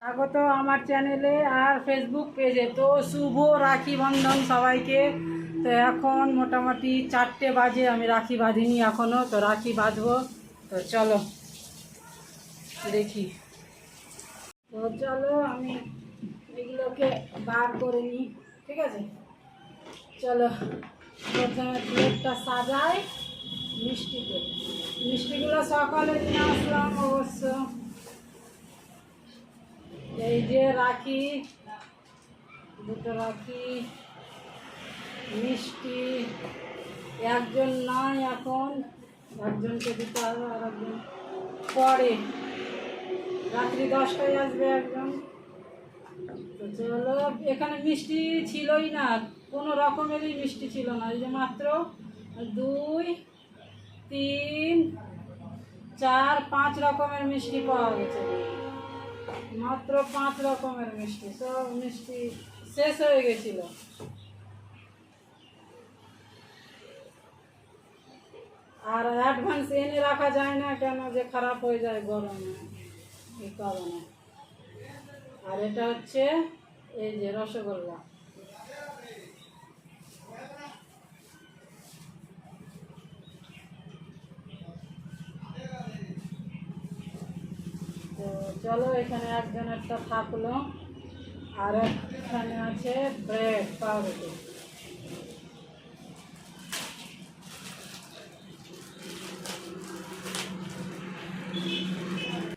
আগত আমার চ্যানেলে আর ফেসবুক পেজে। তো শুভ রাখি বন্ধন সবাইকে। তো এখন মোটামুটি 4টে বাজে, আমি রাখি বাঁধিনি এখনও, তো রাখি বাঁধবো। তো চলো দেখি। তো চলো আমি এগুলোকে বার করে নিই, ঠিক আছে? চলো প্রথমে প্লেটটা সাজাই মিষ্টিতে। মিষ্টিগুলো সকালে নিয়ে আসলাম অবশ্য। এই যে রাখি, দুটো রাখি, মিষ্টি। একজন নাই এখন, একজনকে দিতে হবে, আর একজন পরে, রাত্রি 10টায় আসবে একজন। তো চলো, এখানে মিষ্টি ছিলই না, কোনো রকমেরই মিষ্টি ছিল না। এই যে মাত্র 2, 3, 4, 5 রকমের মিষ্টি পাওয়া গেছে। মাত্র 5 রকমের মিষ্টি, সব মিষ্টি শেষ হয়ে গেছিল। আর অ্যাডভান্স এনে রাখা যায় না, কেন যে খারাপ হয়ে যায় গরমে, এই কারণে। আর এটা হচ্ছে এই যে রসগোল্লা। তো চলো, এখানে একজনেরটা থাকলো, আর এখানে আছে ব্রেড, পাউরুটি।